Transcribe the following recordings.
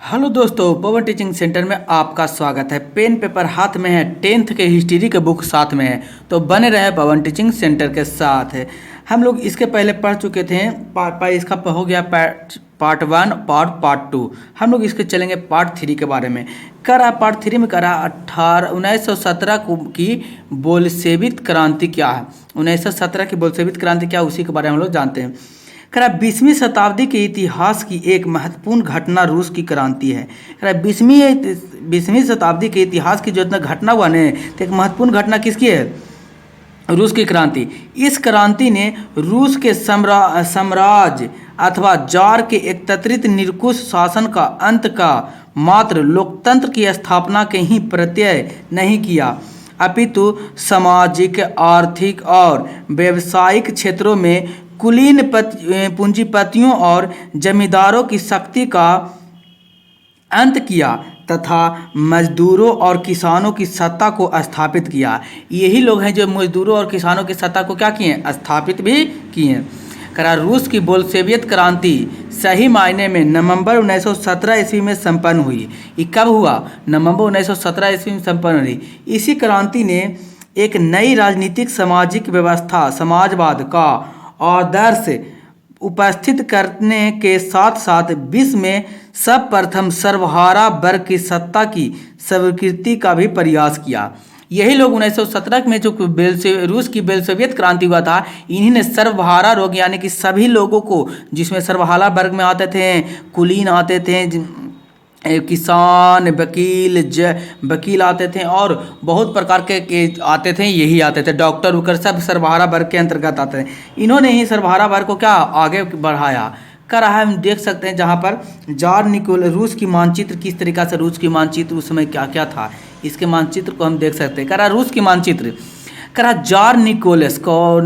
Hello दोस्तों, पवन teaching centre में आपका स्वागत है। पेन पेपर हाथ में है, 10th के हिस्ट्री के बुक साथ में है, तो बने रहे पवन टीचिंग सेंटर के साथ है। हम लोग इसके पहले पढ़ चुके थे। इसका हो गया पार्ट 1 और पार्ट 2। हम लोग इसके चलेंगे पार्ट 3 के बारे में। पार्ट 3 में करा 1917 की बोल्शेविक क्रांति क्या है। 1917 की बोल्शेविक क्रांति क्या है, उसी के बारे में हम लोग जानते हैं। 20वीं शताब्दी के इतिहास की एक महत्वपूर्ण घटना रूस की क्रांति है। 20वीं शताब्दी के इतिहास की जो इतना घटना हुआ ने, तो एक महत्वपूर्ण घटना किसकी है? रूस की क्रांति। इस क्रांति ने रूस के साम्राज्य अथवा जार के एकत्रित निरंकुश शासन का अंत का मात्र लोकतंत्र की स्थापना के ही प्रत्यय नहीं किया, अपितु सामाजिक, आर्थिक और व्यावसायिक क्षेत्रों में कुलीन पूंजीपतियों और जमींदारों की शक्ति का अंत किया तथा मजदूरों और किसानों की सत्ता को स्थापित किया। यही लोग हैं जो मजदूरों और किसानों की सत्ता को क्या किए? स्थापित भी किए। रूस की बोल्शेविक क्रांति सही मायने में नवंबर 1917 ईस्वी में संपन्न हुई। ये कब हुआ? नवंबर 1917 ईस्वी में संपन्न हुई। इसी क्रांति ने एक नई राजनीतिक सामाजिक व्यवस्था, समाजवाद का आदर्श उपस्थित करने के साथ साथ विश्व में सर्वप्रथम सर्वहारा वर्ग की सत्ता की स्वीकृति का भी प्रयास किया। यही लोग 1917 में जो रूस की बोल्शेविक क्रांति हुआ था, इन्हीं ने सर्वहारा रोग यानी कि सभी लोगों को, जिसमें सर्वहारा वर्ग में आते थे, कुलीन आते थे, किसान, वकील आते थे और बहुत प्रकार के आते थे, यही आते थे, डॉक्टर उकर सब सर्वहारा वर्ग के अंतर्गत आते थे। इन्होंने ही सर्वहारा वर्ग को क्या आगे बढ़ाया कर रहा है। हम देख सकते हैं जहाँ पर जार निकोल रूस की मानचित्र, किस तरीका से रूस की मानचित्र उस समय क्या क्या था, इसके मानचित्र को हम देख सकते हैं। रूस की मानचित्र जार निकोलस को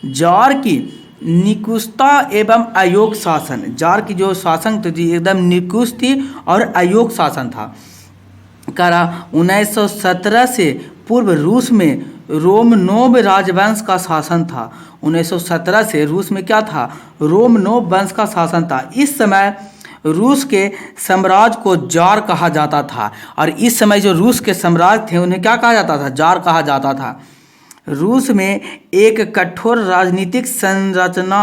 जार की निकुष्ता एवं अयोग शासन। जार की जो शासन थी एकदम निकुश थी और अयोग शासन था। 1917 से पूर्व रूस में रोमनोव राजवंश का शासन था। 1917 से रूस में क्या था? रोमनोव वंश का शासन था। इस समय रूस के साम्राज्य को जार कहा जाता था और इस समय जो रूस के साम्राज्य थे उन्हें क्या कहा जाता था? जार कहा जाता था। रूस में एक कठोर राजनीतिक संरचना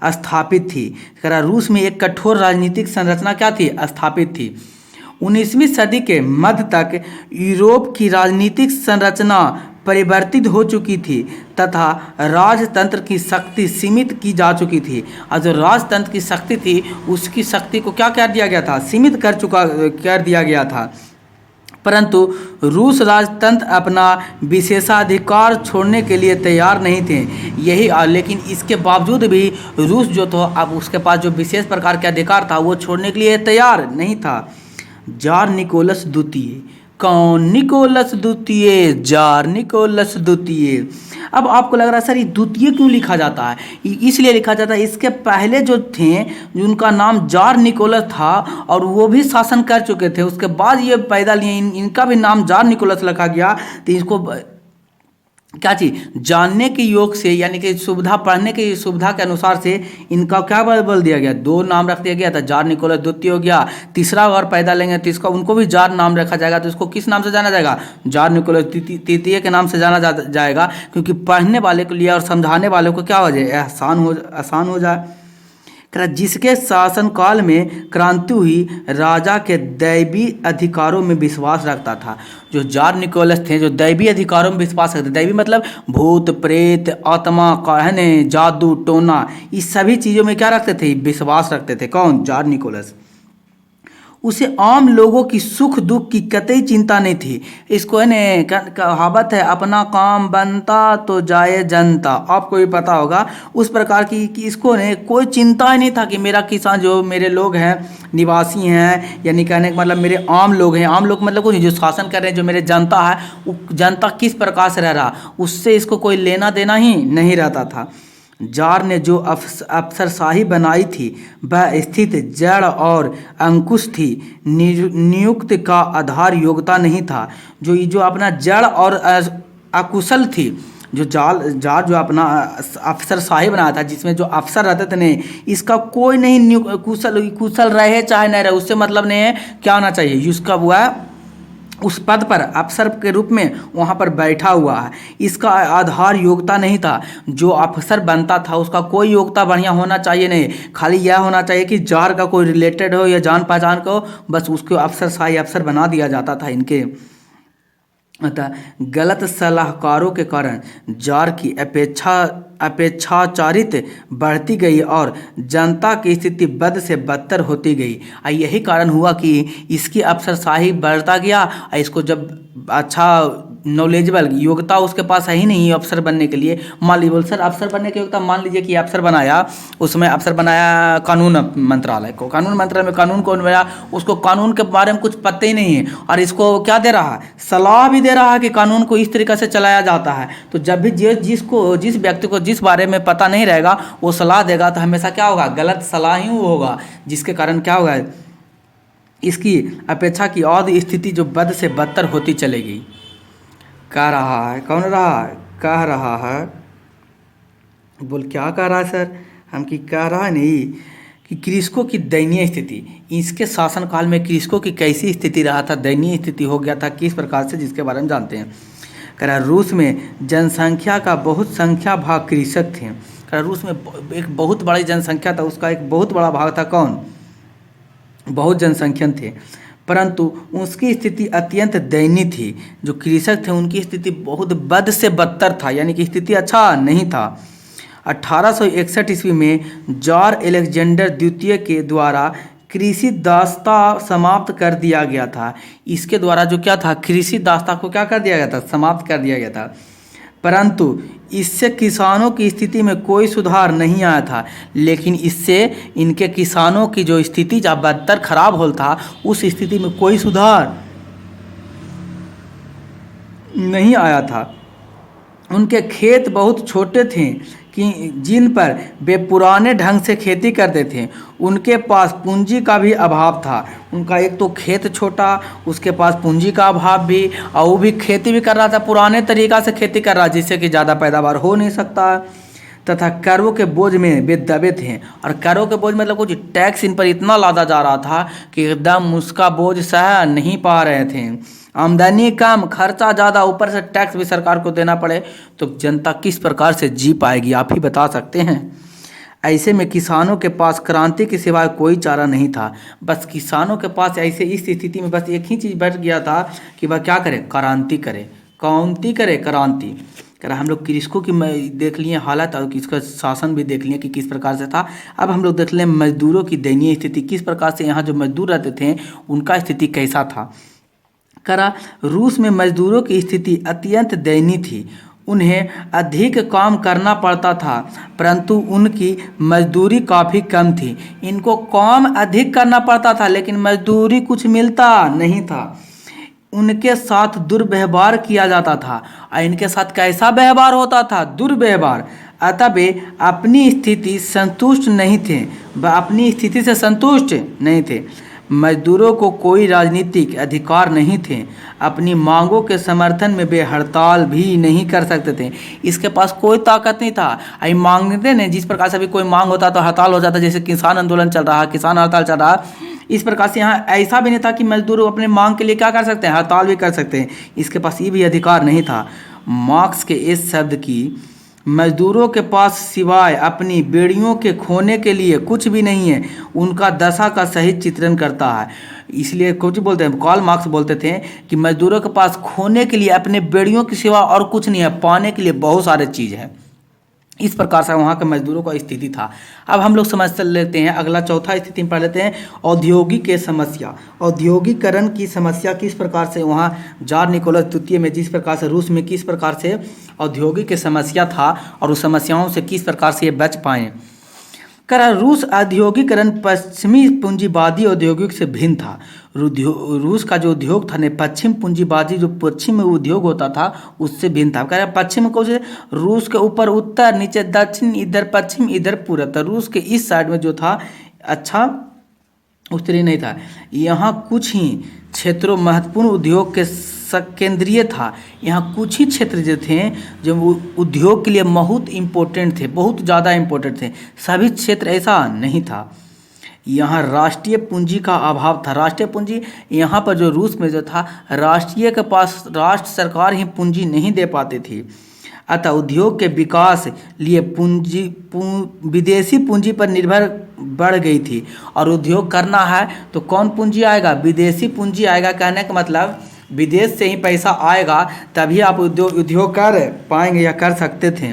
स्थापित थी। रूस में एक कठोर राजनीतिक संरचना क्या थी? स्थापित थी। 19वीं सदी के मध्य तक यूरोप की राजनीतिक संरचना परिवर्तित हो चुकी थी तथा राजतंत्र की शक्ति सीमित की जा चुकी थी। और जो राजतंत्र की शक्ति थी उसकी शक्ति को क्या कर दिया गया था? सीमित कर दिया गया था। परंतु रूस राजतंत्र अपना विशेषाधिकार छोड़ने के लिए तैयार नहीं थे। लेकिन इसके बावजूद भी रूस जो था, अब उसके पास जो विशेष प्रकार के अधिकार था वो छोड़ने के लिए तैयार नहीं था। जार निकोलस द्वितीय। कौन? निकोलस द्वितीय, जार निकोलस द्वितीय। अब आपको लग रहा है सर ये द्वितीय क्यों लिखा जाता है? इसलिए लिखा जाता है, इसके पहले जो थे उनका नाम जार निकोलस था और वो भी शासन कर चुके थे। उसके बाद ये पैदा लिए, इनका भी नाम जार निकोलस रखा गया। तो इसको क्या चीज जानने के योग से, यानी कि सुविधा, पढ़ने की सुविधा के अनुसार से इनका क्या बोल दिया गया? दो नाम रख दिया गया था। जार निकोलस द्वितीय हो गया। तीसरा अगर पैदा लेंगे तो इसका उनको भी जार नाम रखा जाएगा। तो इसको किस नाम से जाना जाएगा? जार निकोलस तृतीय के नाम से जाना जाएगा, क्योंकि पढ़ने वाले को लिए और समझाने वाले को क्या हो जाए? आसान हो जाए। जिसके शासनकाल में क्रांति हुई, राजा के दैवी अधिकारों में विश्वास रखता था। जो जार निकोलस थे जो दैवी अधिकारों में विश्वास रखते, दैवी मतलब भूत प्रेत, आत्मा, कहने, जादू टोना, इस सभी चीज़ों में क्या रखते थे? विश्वास रखते थे। कौन? Tsar Nicholas. उसे आम लोगों की सुख दुख की कतई चिंता नहीं थी। इसको है कहावत है, अपना काम बनता तो जाए जनता। आपको भी पता होगा उस प्रकार की कि इसको ने कोई चिंता ही नहीं था कि मेरा किसान, जो मेरे लोग हैं, निवासी हैं, यानी कहने का मतलब मेरे आम लोग हैं। आम लोग मतलब कोई जो शासन कर रहे हैं, जो मेरे जनता है, वो जनता किस प्रकार से रह रहा, उससे इसको कोई लेना देना ही नहीं रहता था। जार ने जो अफसरशाही बनाई थी वह स्थित, जड़ और अंकुश थी। नियुक्त का आधार योग्यता नहीं था। जो अपना जड़ और अकुशल थी, जो जार जो अपना अफसरशाही बनाया था, जिसमें जो अफसर रहते थे नहीं, इसका कोई नहीं कुशल कुशल रहे चाहे नहीं रहे, उससे मतलब नहीं है क्या होना चाहिए, उसका हुआ उस पद पर अफसर के रूप में वहाँ पर बैठा हुआ है। इसका आधार योग्यता नहीं था, जो अफसर बनता था उसका कोई योग्यता बढ़िया होना चाहिए नहीं, खाली यह होना चाहिए कि जार का कोई रिलेटेड हो या जान पहचान का हो, बस उसको अफसरशाही अफसर बना दिया जाता था इनके। अतः गलत सलाहकारों के कारण जार की अपेक्षाचारित बढ़ती गई और जनता की स्थिति बद से बदतर होती गई। यही कारण हुआ कि इसकी अफसरशाही बढ़ता गया। इसको जब अच्छा नॉलेजेबल योग्यता उसके पास है ही नहीं अफसर बनने के लिए, मान लीजिए सर अफसर बनने की योग्यता, मान लीजिए कि अफसर बनाया, उसमें अफसर बनाया कानून मंत्रालय को, कानून मंत्रालय में कानून कौन बनाया, उसको कानून के बारे में कुछ पता ही नहीं है, और इसको क्या दे रहा है, सलाह भी दे रहा है कि कानून को इस तरीके से चलाया जाता है। तो जब भी जिस व्यक्ति को जिस बारे में पता नहीं रहेगा वो सलाह देगा तो हमेशा क्या होगा, गलत सलाह ही होगा, जिसके कारण क्या होगा, इसकी अपेक्षा की और स्थिति जो बद से बदतर होती चलेगी। कह रहा है, कौन रहा है, कह रहा है, बोल क्या कह रहा है सर, हम की कह रहा है नहीं कि कृषकों की दयनीय स्थिति, इसके शासनकाल में कृषकों की कैसी स्थिति रहा था, दयनीय स्थिति हो गया था किस प्रकार से, जिसके बारे में जानते हैं। कह रहा रूस में जनसंख्या का बहुत संख्या भाग कृषक थे। कह रहा रूस में एक बहुत बड़ी जनसंख्या था, उसका एक बहुत बड़ा भाग था कौन, बहुत जनसंख्यक थे, परंतु उसकी स्थिति अत्यंत दयनीय थी। जो कृषक थे उनकी स्थिति बहुत बद से बदतर था, यानी कि स्थिति अच्छा नहीं था। 1861 ईस्वी में जार अलेक्जेंडर द्वितीय के द्वारा कृषि दास्ता समाप्त कर दिया गया था। इसके द्वारा जो क्या था, कृषि दास्ता को क्या कर दिया गया था, समाप्त कर दिया गया था, परंतु इससे किसानों की स्थिति में कोई सुधार नहीं आया था। लेकिन इससे इनके किसानों की जो स्थिति जब बदतर खराब हो था, उस स्थिति में कोई सुधार नहीं आया था। उनके खेत बहुत छोटे थे कि जिन पर वे पुराने ढंग से खेती करते थे। उनके पास पूंजी का भी अभाव था। उनका एक तो खेत छोटा, उसके पास पूंजी का अभाव भी, और वो भी खेती भी कर रहा था पुराने तरीक़ा से खेती कर रहा, जिससे कि ज़्यादा पैदावार हो नहीं सकता, तथा करों के बोझ में वे दबे थे। और करों के बोझ मतलब कुछ टैक्स इन पर इतना लादा जा रहा था कि एकदम उसका बोझ सह नहीं पा रहे थे। आमदनी कम, खर्चा ज़्यादा, ऊपर से टैक्स भी सरकार को देना पड़े, तो जनता किस प्रकार से जी पाएगी, आप ही बता सकते हैं। ऐसे में किसानों के पास क्रांति के सिवाय कोई चारा नहीं था। बस किसानों के पास ऐसे इस स्थिति में बस एक ही चीज़ बैठ गया था कि वह क्या करे, क्रांति करे, कौनती करे, क्रांति। कह रहा हम लोग कृषकों की देख लिए हालत और इसका शासन भी देख लिए कि किस प्रकार से था। अब हम लोग देख लें मजदूरों की दयनीय स्थिति, किस प्रकार से यहाँ जो मजदूर रहते थे उनका स्थिति कैसा था। कह रहा रूस में मजदूरों की स्थिति अत्यंत दयनीय थी। उन्हें अधिक काम करना पड़ता था, परंतु उनकी मजदूरी काफ़ी कम थी। इनको काम अधिक करना पड़ता था लेकिन मजदूरी कुछ मिलता नहीं था। उनके साथ दुर्व्यवहार किया जाता था। और इनके साथ कैसा व्यवहार होता था, दुर्व्यवहार। अतः वे अपनी स्थिति संतुष्ट नहीं थे, वह अपनी स्थिति से संतुष्ट नहीं थे। मजदूरों को कोई राजनीतिक अधिकार नहीं थे। अपनी मांगों के समर्थन में वे हड़ताल भी नहीं कर सकते थे। इसके पास कोई ताकत नहीं था। आई मांगते नहीं, जिस प्रकार से अभी कोई मांग होता तो हड़ताल हो जाता, जैसे किसान आंदोलन चल रहा, किसान हड़ताल चल रहा, इस प्रकार से यहाँ ऐसा भी नहीं था कि मजदूर अपने मांग के लिए क्या कर सकते हैं, हड़ताल भी कर सकते हैं। इसके पास ये भी अधिकार नहीं था। मार्क्स के इस शब्द की मजदूरों के पास सिवाय अपनी बेड़ियों के खोने के लिए कुछ भी नहीं है, उनका दशा का सही चित्रण करता है। इसलिए कुछ बोलते हैं, कार्ल मार्क्स बोलते थे कि मजदूरों के पास खोने के लिए अपने बेड़ियों के सिवा और कुछ नहीं है, पाने के लिए बहुत सारे चीज़ है। इस प्रकार से वहाँ के मजदूरों का स्थिति था। अब हम लोग समझ लेते हैं, अगला चौथा स्थिति में पढ़ लेते हैं, औद्योगिक के समस्या। औद्योगिकरण की समस्या किस प्रकार से वहाँ जार निकोलस द्वितीय में, जिस प्रकार से रूस में किस प्रकार से औद्योगिक की समस्या था और उस समस्याओं से किस प्रकार से ये बच पाए। कह रूस औद्योगिकरण पश्चिमी पूंजीवादी औद्योगिक से भिन्न था। रूस का जो उद्योग था ने पश्चिम पूंजीवादी जो पश्चिम में उद्योग होता था उससे भिन्न था। कह रहा पश्चिम को से रूस के ऊपर उत्तर, नीचे दक्षिण, इधर पश्चिम, इधर पूर्व। तो रूस के इस साइड में जो था अच्छा उत्तरी नहीं था। यहाँ कुछ ही क्षेत्रों महत्वपूर्ण उद्योग के केंद्रीय था। यहाँ कुछ ही क्षेत्र जो थे जो उद्योग के लिए बहुत इम्पोर्टेंट थे, बहुत ज़्यादा इम्पोर्टेंट थे। सभी क्षेत्र ऐसा नहीं था। यहाँ राष्ट्रीय पूंजी का अभाव था। राष्ट्रीय पूंजी यहाँ पर जो रूस में जो था, राष्ट्रीय के पास राष्ट्र सरकार ही पूंजी नहीं दे पाती थी। अतः उद्योग के विकास लिए विदेशी पूंजी पर निर्भर बढ़ गई थी। और उद्योग करना है तो कौन पूंजी आएगा? विदेशी पूंजी आएगा। कहने का मतलब विदेश से ही पैसा आएगा तभी आप उद्योग कर पाएंगे या कर सकते थे।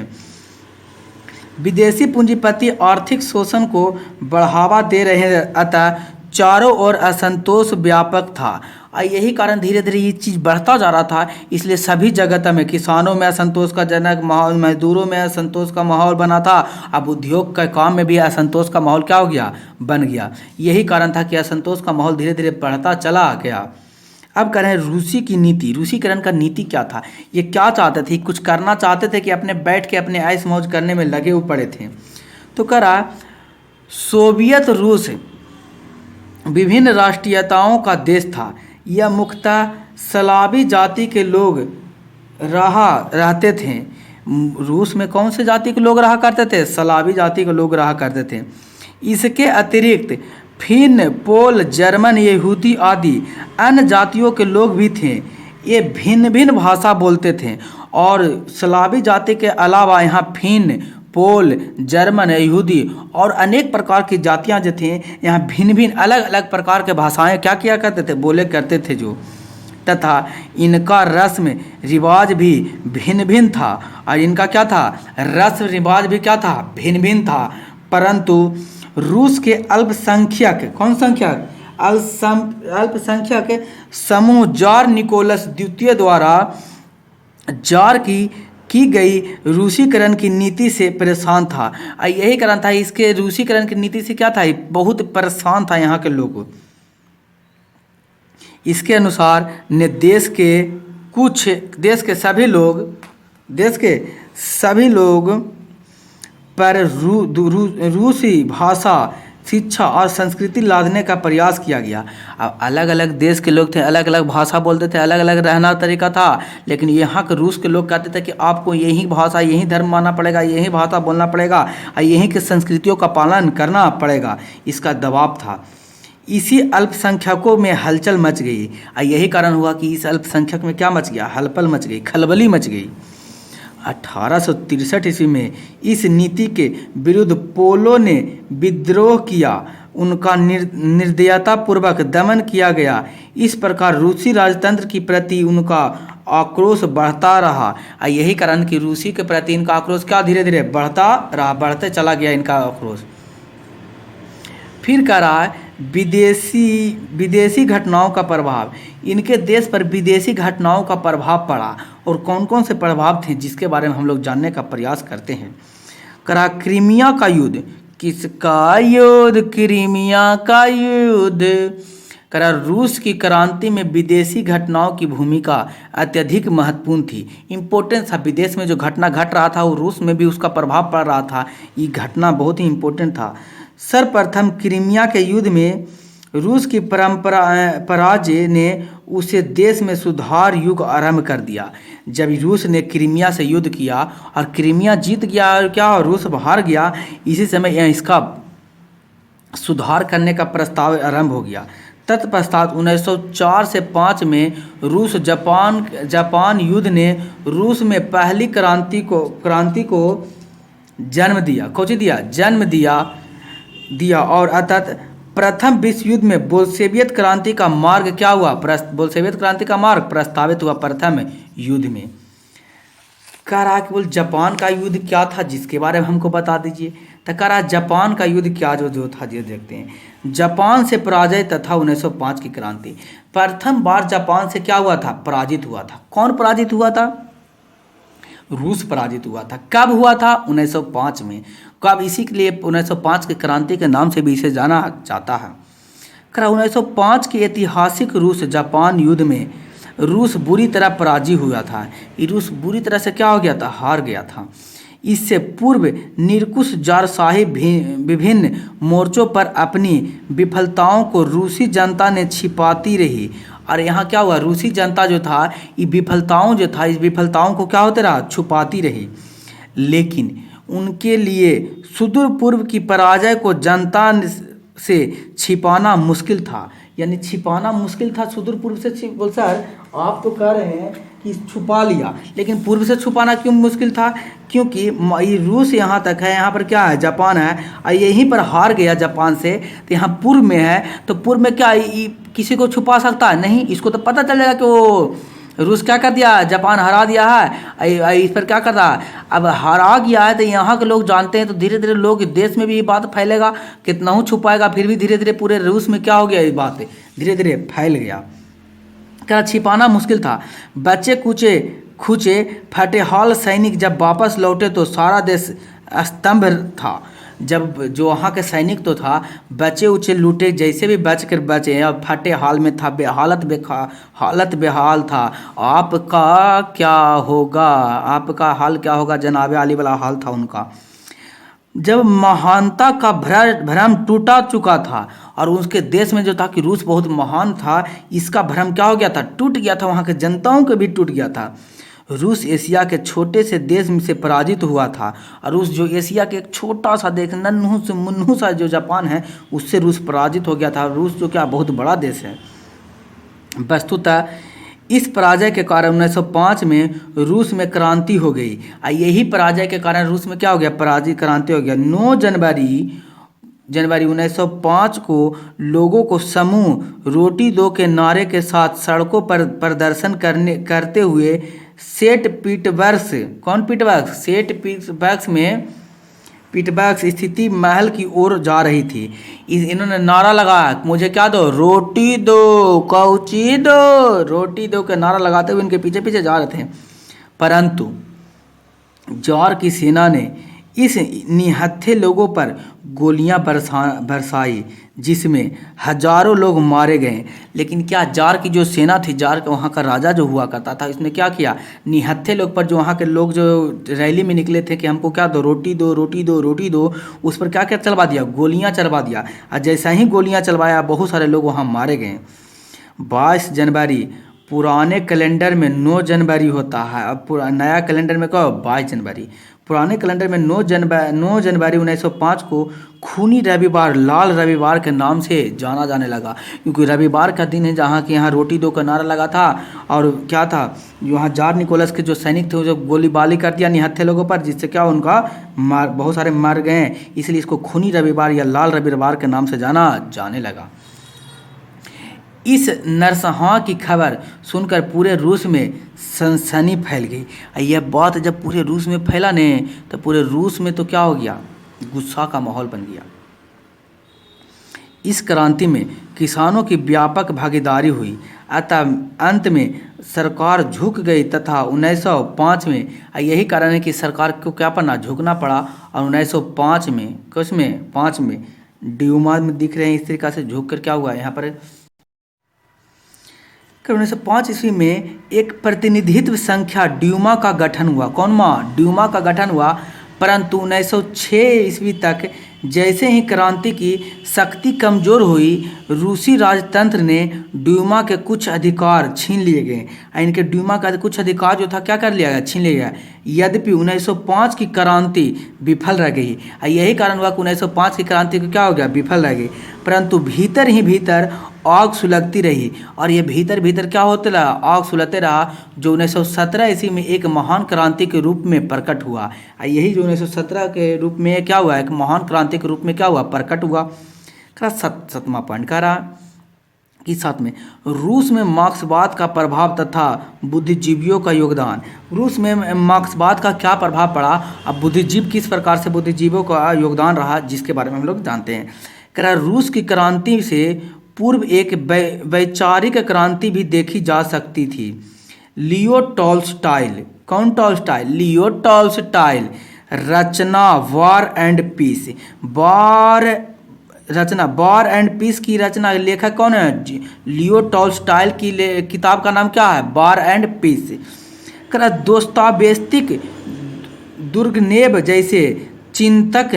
विदेशी पूंजीपति आर्थिक शोषण को बढ़ावा दे रहे हैं, अतः चारों ओर असंतोष व्यापक था। और यही कारण धीरे धीरे ये चीज़ बढ़ता जा रहा था। इसलिए सभी जगत में किसानों में असंतोष का जनक माहौल, मजदूरों में असंतोष का माहौल बना था। अब उद्योग के काम में भी असंतोष का माहौल क्या हो गया? बन गया। यही कारण था कि असंतोष का माहौल धीरे धीरे बढ़ता चला गया। अब कह रहे हैं रूसी की नीति। रूसीकरण का नीति क्या था? ये क्या चाहते थे? कुछ करना चाहते थे कि अपने बैठ के अपने ऐश मौज करने में लगे हुए पड़े थे? तो कह रहा सोवियत रूस विभिन्न राष्ट्रीयताओं का देश था। यह मुख्यतः स्लावी जाति के लोग रहते थे। रूस में कौन से जाति के लोग रहा करते थे? स्लावी जाति के लोग रहा करते थे। इसके अतिरिक्त फिन, पोल, जर्मन, यहूदी आदि अन्य जातियों के लोग भी थे। ये भिन्न भिन्न भाषा बोलते थे। और स्लावी जाति के अलावा यहाँ फिन, पोल, जर्मन, यहूदी और अनेक प्रकार की जातियाँ जो थी, यहाँ भिन्न भिन्न अलग अलग प्रकार के भाषाएं क्या किया करते थे? बोले करते थे जो। तथा इनका रस्म रिवाज भी भिन्न भिन्न था। और इनका क्या था? रस्म रिवाज भी क्या था? भिन्न भिन्न था। परंतु रूस के अल्पसंख्यक, कौन संख्यक? अल्पसंख्यक समूह जार निकोलस द्वितीय द्वारा जार की गई रूसीकरण की नीति से परेशान था। यही कारण था इसके रूसीकरण की नीति से क्या था? बहुत परेशान था यहाँ के लोग। इसके अनुसार ने देश के सभी लोग पर रूसी भाषा, शिक्षा और संस्कृति लादने का प्रयास किया गया। अब अलग अलग देश के लोग थे, अलग अलग भाषा बोलते थे, अलग अलग रहना तरीका था। लेकिन यहाँ के रूस के लोग कहते थे कि आपको यही भाषा, यही धर्म मानना पड़ेगा, यही भाषा बोलना पड़ेगा और यहीं के संस्कृतियों का पालन करना पड़ेगा। इसका दबाव था। इसी अल्पसंख्यकों में हलचल मच गई। और यही कारण हुआ कि इस अल्पसंख्यक में क्या मच गया? हलचल मच गई, खलबली मच गई। 1863 ईस्वी में इस नीति के विरुद्ध पोलो ने विद्रोह किया। उनका निर्दयतापूर्वक दमन किया गया। इस प्रकार रूसी राजतंत्र के प्रति उनका आक्रोश बढ़ता रहा। और यही कारण कि रूसी के प्रति इनका आक्रोश क्या धीरे धीरे बढ़ता रहा, बढ़ते चला गया इनका आक्रोश। फिर कह रहा है विदेशी घटनाओं का प्रभाव। इनके देश पर विदेशी घटनाओं का प्रभाव पड़ा। और कौन कौन से प्रभाव थे जिसके बारे में हम लोग जानने का प्रयास करते हैं। करा क्रीमिया का युद्ध। किसका युद्ध? क्रीमिया का युद्ध। करा रूस की क्रांति में विदेशी घटनाओं की भूमिका अत्यधिक महत्वपूर्ण थी। इम्पोर्टेंस था। विदेश में जो घटना घट रहा था वो रूस में भी उसका प्रभाव पड़ रहा था। ये घटना बहुत ही इम्पोर्टेंट था। सर्वप्रथम क्रीमिया के युद्ध में रूस की पराजय ने उसे देश में सुधार युग आरंभ कर दिया। जब रूस ने क्रीमिया से युद्ध किया और क्रीमिया जीत गया और क्या रूस हार गया, इसी समय इसका सुधार करने का प्रस्ताव आरंभ हो गया। तत्पश्चात 1904 से 5 में रूस जापान युद्ध ने रूस में पहली क्रांति को जन्म दिया। जन्म दिया और अतः प्रथम विश्व युद्ध में बोल्शेविक क्रांति का मार्ग क्या हुआ? बोल्शेविक क्रांति का मार्ग प्रस्तावित हुआ प्रथम युद्ध में। कह रहा कि बोल जापान का युद्ध क्या था जिसके बारे में हमको बता दीजिए। तो कह रहा जापान का युद्ध क्या जो था ये देखते हैं। जापान से पराजय तथा 1905 की क्रांति। प्रथम बार जापान से क्या हुआ था? पराजित हुआ था। कौन पराजित हुआ था? रूस पराजित हुआ था। कब हुआ था? 1905 में। कब? इसी के लिए 1905 की क्रांति के नाम से भी इसे जाना जाता है। 1905 के ऐतिहासिक रूस जापान युद्ध में रूस बुरी तरह पराजित हुआ था। रूस बुरी तरह से क्या हो गया था? हार गया था। इससे पूर्व निरंकुश जारशाही विभिन्न मोर्चों पर अपनी विफलताओं को रूसी जनता ने छिपाती रही। और यहाँ क्या हुआ, रूसी जनता जो था ये विफलताओं जो था इस विफलताओं को क्या होते रहा, छुपाती रही। लेकिन उनके लिए सुदूर पूर्व की पराजय को जनता से छिपाना मुश्किल था। यानी छिपाना मुश्किल था सुदूर पूर्व से। बोल सर आप तो कह रहे हैं कि छुपा लिया, लेकिन पूर्व से छुपाना क्यों मुश्किल था? क्योंकि ये रूस यहाँ तक है, यहाँ पर क्या है, जापान है, और यहीं पर हार गया जापान से, तो यहाँ पूर्व में है, तो पूर्व में क्या किसी को छुपा सकता है? नहीं, इसको तो पता चलेगा कि वो रूस क्या कर दिया, जापान हरा दिया है, इस पर क्या कर रहा है। अब हरा गया है तो यहाँ के लोग जानते हैं, तो धीरे धीरे लोग देश में भी ये बात फैलेगा, कितना ही छुपाएगा, फिर भी धीरे धीरे पूरे रूस में क्या हो गया, ये बात धीरे धीरे फैल गया। क्या छिपाना मुश्किल था। बच्चे कूचे खूचे फटेहाल सैनिक जब वापस लौटे तो सारा देश स्तंभ था। जब जो वहाँ के सैनिक तो था, बचे उचे लूटे, जैसे भी बच कर बचे, अब फटे हाल में था, हालत बेहाल था। आपका क्या होगा, आपका हाल क्या होगा, जनाबे आली वाला हाल था उनका। जब महानता का भ्रम टूटा चुका था, और उसके देश में जो था कि रूस बहुत महान था, इसका भ्रम क्या हो गया था, टूट गया था, वहाँ के जनताओं के भी टूट गया था। रूस एशिया के छोटे से देश में से पराजित हुआ था, और रूस जो एशिया के एक छोटा सा देश, नन्हू से मुन्नू सा जो जापान है, उससे रूस पराजित हो गया था। रूस जो क्या बहुत बड़ा देश है। वस्तुतः इस पराजय के कारण 1905 में रूस में क्रांति हो गई, और यही पराजय के कारण रूस में क्या हो गया, क्रांति हो गया। 9 जनवरी 1905 को लोगों को समूह रोटी दो के नारे के साथ सड़कों पर प्रदर्शन करते हुए सेंट पीटर्सबर्ग स्थित महल की ओर जा रही थी। इन्होंने नारा लगाया, मुझे क्या दो, रोटी दो, कौची दो, रोटी दो के नारा लगाते हुए इनके पीछे पीछे जा रहे थे। परंतु जार की सेना ने इस निहत्थे लोगों पर गोलियां बरसाई, जिसमें हजारों लोग मारे गए। लेकिन क्या जार की जो सेना थी, जार का वहाँ का राजा जो हुआ करता था, इसने क्या किया, निहत्थे लोग पर, जो वहाँ के लोग जो रैली में निकले थे कि हमको क्या दो, रोटी दो, रोटी दो, रोटी दो, उस पर क्या क्या चलवा दिया, गोलियां चलवा दिया। और जैसा ही गोलियां चलवाया, बहुत सारे लोग वहाँ मारे गए। 22 जनवरी पुराने कैलेंडर में 9 जनवरी होता है, अब नया कैलेंडर में कहो 22 जनवरी। पुराने कैलेंडर में 9 जनवरी 1905 को खूनी रविवार, लाल रविवार के नाम से जाना जाने लगा, क्योंकि रविवार का दिन है जहाँ के यहाँ रोटी दो का नारा लगा था। और क्या था, यहाँ जार निकोलस के जो सैनिक थे, जो गोलीबारी कर दिया निहत्थे लोगों पर, जिससे क्या उनका बहुत सारे मर गए, इसलिए इसको खूनी रविवार या लाल रविवार के नाम से जाना जाने लगा। इस नरसंहार की खबर सुनकर पूरे रूस में सनसनी फैल गई। यह बात जब पूरे रूस में फैला ने, तो पूरे रूस में तो क्या हो गया, गुस्सा का माहौल बन गया। इस क्रांति में किसानों की व्यापक भागीदारी हुई, अतः अंत में सरकार झुक गई तथा 1905 में, यही कारण है कि सरकार को क्या पड़ना, झुकना पड़ा। और 1905 में, किसमें, 5 में ड्यूमा में दिख रहे हैं इस तरीक़ा से झुक कर क्या हुआ यहाँ पर। 1905 ईस्वी में एक प्रतिनिधित्व संख्या ड्यूमा का गठन हुआ। कौन माँ, ड्यूमा का गठन हुआ। परंतु 1906 ईस्वी तक जैसे ही क्रांति की शक्ति कमज़ोर हुई, रूसी राजतंत्र ने ड्यूमा के कुछ अधिकार छीन लिए गए। इनके ड्यूमा का कुछ अधिकार जो था क्या कर लिया गया, छीन लिया गया। यद्यपि 1905 की क्रांति विफल रह गई, यही कारण हुआ कि 1905 की क्रांति को क्या हो गया, विफल रह गई। परंतु भीतर ही भीतर आग सुलगती रही, और ये भीतर भीतर क्या होते रहा, आग सुलगते रहा, जो 1917 ईस्वी में एक महान क्रांति के रूप में प्रकट हुआ। यही जो 1917 के रूप में क्या हुआ, एक महान क्रांति के रूप में क्या हुआ, प्रकट हुआ। सतवां पॉइंट कह रहा कि साथ में रूस में मार्क्सवाद का प्रभाव तथा बुद्धिजीवियों का योगदान। रूस में मार्क्सवाद का क्या प्रभाव पड़ा, अब बुद्धिजीव किस प्रकार से बुद्धिजीवियों का योगदान रहा, जिसके बारे में हम लोग जानते हैं। कह रहा रूस की क्रांति से पूर्व एक वैचारिक क्रांति भी देखी जा सकती थी। लियो टॉल्स्टॉय, कौन टॉल्स्टॉय, लियो टॉल्स्टॉय रचना War and Peace, War and Peace की रचना लेखक कौन है, लियो टॉल्स्टॉय की किताब का नाम क्या है, वॉर एंड पीस। दोस्तावेस्तिक दुर्गनेब जैसे चिंतक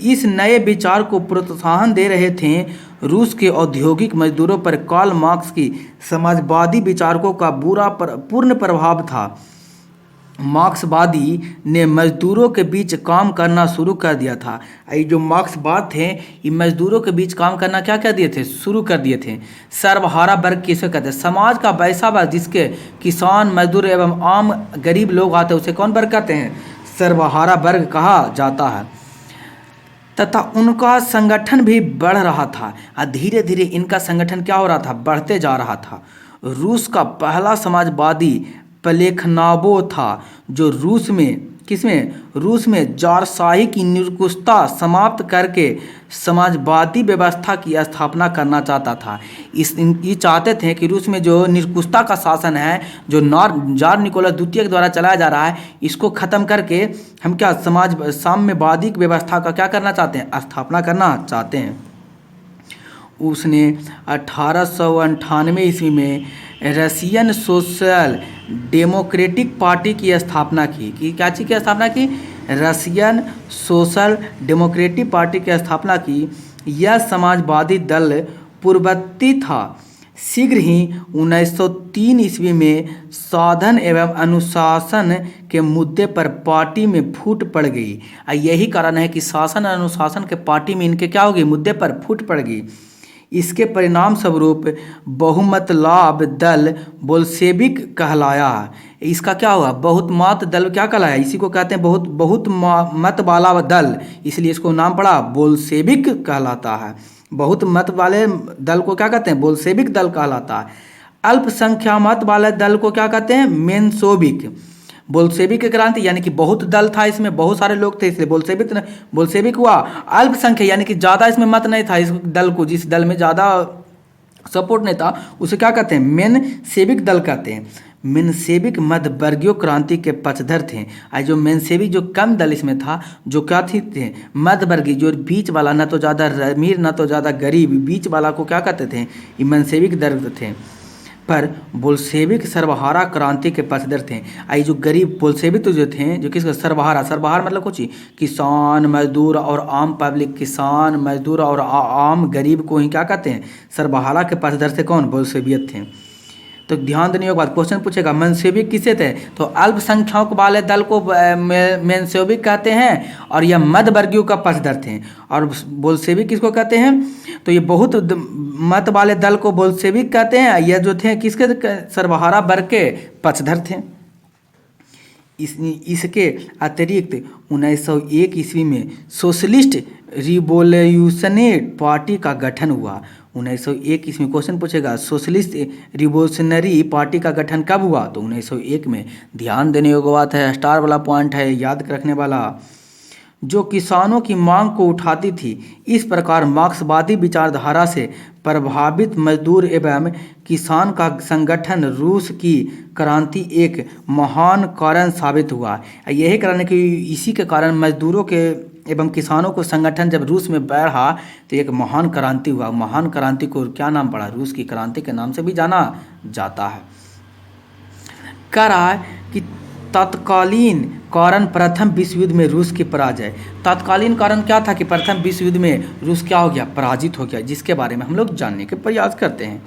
इस नए विचार को प्रोत्साहन दे रहे थे। रूस के औद्योगिक मजदूरों पर कार्ल मार्क्स की समाजवादी विचारकों का पूर्ण प्रभाव था। मार्क्सवादी ने मजदूरों के बीच काम करना शुरू कर दिया था। ये जो मार्क्सवाद थे, ये मजदूरों के बीच काम करना क्या कर दिए थे, शुरू कर दिए थे। सर्वहारा वर्ग किसे कहते हैं? समाज का वैसा वर्ग जिसके किसान, मजदूर एवं आम गरीब लोग आते हैं, उसे कौन वर्ग कहते हैं? सर्वहारा वर्ग कहा जाता है। तथा उनका संगठन भी बढ़ रहा था। धीरे धीरे इनका संगठन क्या हो रहा था? बढ़ते जा रहा था। रूस का पहला समाजवादी प्लेखनावो था, जो रूस में जारशाही की निरंकुशता समाप्त करके समाजवादी व्यवस्था की स्थापना करना चाहता था। ये चाहते थे कि रूस में जो निरंकुशता का शासन है, जो जार निकोलस द्वितीय के द्वारा चलाया जा रहा है, इसको ख़त्म करके हम क्या साम्यवादी व्यवस्था का क्या करना चाहते हैं? स्थापना करना चाहते हैं। उसने 1898 ईस्वी में रशियन सोशल डेमोक्रेटिक पार्टी की स्थापना की। क्या चीज़ की स्थापना की? रशियन सोशल डेमोक्रेटिक पार्टी की स्थापना की। यह समाजवादी दल पूर्ववर्ती था। शीघ्र ही 1903 ईस्वी में साधन एवं अनुशासन के मुद्दे पर पार्टी में फूट पड़ गई। यही कारण है कि शासन और अनुशासन के पार्टी में इनके क्या हो गई? मुद्दे पर फूट पड़ गई। इसके परिणाम स्वरूप बहुमत लाभ दल बोल्शेविक कहलाया। इसका क्या हुआ? बहुमत दल क्या कहलाया? इसी को कहते हैं बहुत मत वाला दल, इसलिए इसको नाम पड़ा बोल्शेविक कहलाता है। बहुत मत वाले दल को क्या कहते हैं? बोल्शेविक दल कहलाता है। अल्पसंख्या मत वाले दल को क्या कहते हैं? मेंशेविक। बोल्शेविक क्रांति यानी कि बहुत दल था, इसमें बहुत सारे लोग थे, इसलिए बोल्शेविक हुआ। अल्पसंख्यक यानी कि ज़्यादा इसमें मत नहीं था इस दल को, जिस दल में ज़्यादा सपोर्ट नहीं था, उसे क्या कहते हैं? मेनशेविक दल कहते हैं। मेनशेविक मध्यवर्गीय क्रांति के पक्षधर थे। जो मेनशेविक जो कम दल इसमें था, जो क्या थे? मध्यवर्गीय, जो बीच वाला, न तो ज़्यादा अमीर न तो ज़्यादा गरीब, बीच वाला को क्या कहते थे? ये मेनशेविक दल थे। पर बोल्शेविक सर्वहारा क्रांति के पक्षधर थे। आई जो गरीब बोल्शेविक तो जो थे, जो किसका? सर्वहारा मतलब कुछ किसान मजदूर और आम पब्लिक, किसान मजदूर और आम गरीब को ही क्या कहते हैं? सर्वहारा के पक्षधर से कौन? बोल्शेविक थे। तो ध्यान देने के बाद क्वेश्चन पूछेगा मेंशेविक किसे थे? तो अल्पसंख्यक वाले दल को मेंशेविक कहते हैं, और यह मध्य वर्गीय का पक्षधर थे। और बोल्शेविक किसको कहते हैं? तो ये बहुत मत वाले दल को बोल्शेविक कहते हैं। यह जो थे किसके? सर्वहारा वर्ग के पक्षधर थे। इसके अतिरिक्त 1901 ईस्वी में सोशलिस्ट रिवोल्यूशनरी पार्टी का गठन हुआ। 1901 ईस्वी में क्वेश्चन पूछेगा सोशलिस्ट रिवोल्यूशनरी पार्टी का गठन कब हुआ? तो 1901 में। ध्यान देने योग्य बात है, स्टार वाला पॉइंट है, याद रखने वाला। जो किसानों की मांग को उठाती थी। इस प्रकार मार्क्सवादी विचारधारा से प्रभावित मजदूर एवं किसान का संगठन रूस की क्रांति एक महान कारण साबित हुआ। यही कारण है कि इसी के कारण मजदूरों के एवं किसानों को संगठन जब रूस में बढ़ा तो एक महान क्रांति हुआ। महान क्रांति को क्या नाम पड़ा? रूस की क्रांति के नाम से भी जाना जाता है। कह रहा है कि तत्कालीन कारण प्रथम विश्व युद्ध में रूस की पराजय। तत्कालीन कारण क्या था? कि प्रथम विश्व युद्ध में रूस क्या हो गया? पराजित हो गया, जिसके बारे में हम लोग जानने के प्रयास करते हैं।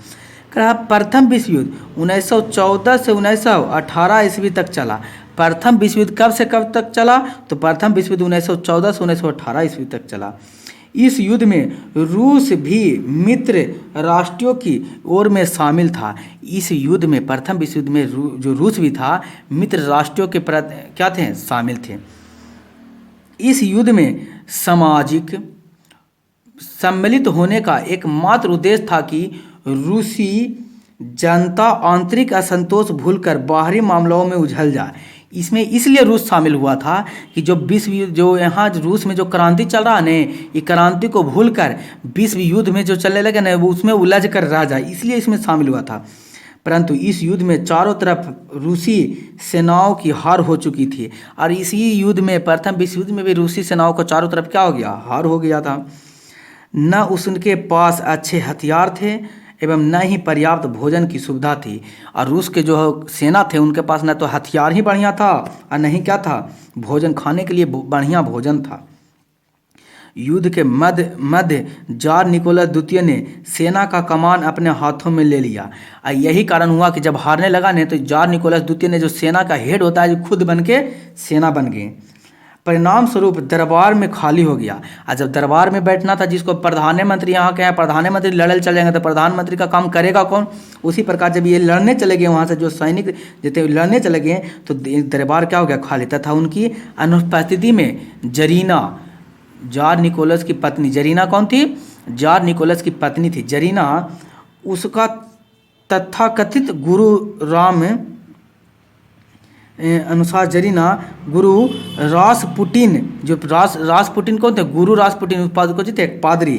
कहा प्रथम विश्व युद्ध 1914 से 1918 ईस्वी तक चला। प्रथम विश्व युद्ध कब से कब तक चला? तो प्रथम विश्व युद्ध 1914 से 1918 ईस्वी तक चला। इस युद्ध में रूस भी मित्र राष्ट्रों की ओर में शामिल था। इस युद्ध में, प्रथम विश्व युद्ध में जो रूस भी था, मित्र राष्ट्रों के क्या थे? शामिल थे। इस युद्ध में सामाजिक सम्मिलित होने का एकमात्र उद्देश्य था कि रूसी जनता आंतरिक असंतोष भूलकर बाहरी मामलों में उलझ जाए। इसमें इसलिए रूस शामिल हुआ था कि जो यहाँ रूस में जो क्रांति चल रहा है ने, ये क्रांति को भूलकर विश्व युद्ध में जो चलने लगे ना, वो उसमें उलझ कर रह जाए, इसलिए इसमें शामिल हुआ था। परंतु इस युद्ध में चारों तरफ रूसी सेनाओं की हार हो चुकी थी। और इसी युद्ध में, प्रथम विश्व युद्ध में भी रूसी सेनाओं को चारों तरफ क्या हो गया? हार हो गया था। न उसके पास अच्छे हथियार थे एवं न ही पर्याप्त भोजन की सुविधा थी। और रूस के जो सेना थे उनके पास न तो हथियार ही बढ़िया था और न ही क्या था, भोजन खाने के लिए बढ़िया भोजन था। युद्ध के मध्य जार निकोलस द्वितीय ने सेना का कमान अपने हाथों में ले लिया। और यही कारण हुआ कि जब हारने लगा ने तो जार निकोलस द्वितीय ने जो सेना का हेड होता है जो खुद बन के सेना बन गए। परिणाम स्वरूप दरबार में खाली हो गया। और जब दरबार में बैठना था, जिसको प्रधानमंत्री यहाँ के हैं, प्रधानमंत्री लड़ने चले जाएंगे तो प्रधानमंत्री का काम करेगा कौन। उसी प्रकार जब ये लड़ने चले गए वहाँ से जो सैनिक जितने लड़ने चले गए तो दरबार क्या हो गया, खाली। तथा उनकी अनुपस्थिति में जरीना, जार निकोलस की पत्नी, जरीना कौन थी, जार निकोलस की पत्नी थी जरीना, उसका तथाकथित गुरु राम अनुसार जरीना गुरु रासपुटिन, जो रासपुटिन कौन थे, गुरु रासपुटिन को थे एक पादरी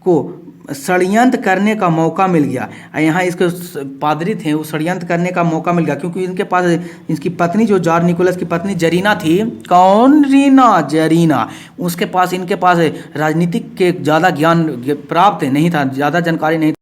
को षड्यंत्र करने का मौका मिल गया। यहाँ इसके पादरी थे, वो षड्यंत्र करने का मौका मिल गया क्योंकि इनके पास इसकी पत्नी जो जार निकोलस की पत्नी जरीना थी, कौन रीना, जरीना, उसके पास इनके पास राजनीतिक के ज़्यादा ज्ञान प्राप्त नहीं था, ज़्यादा जानकारी नहीं।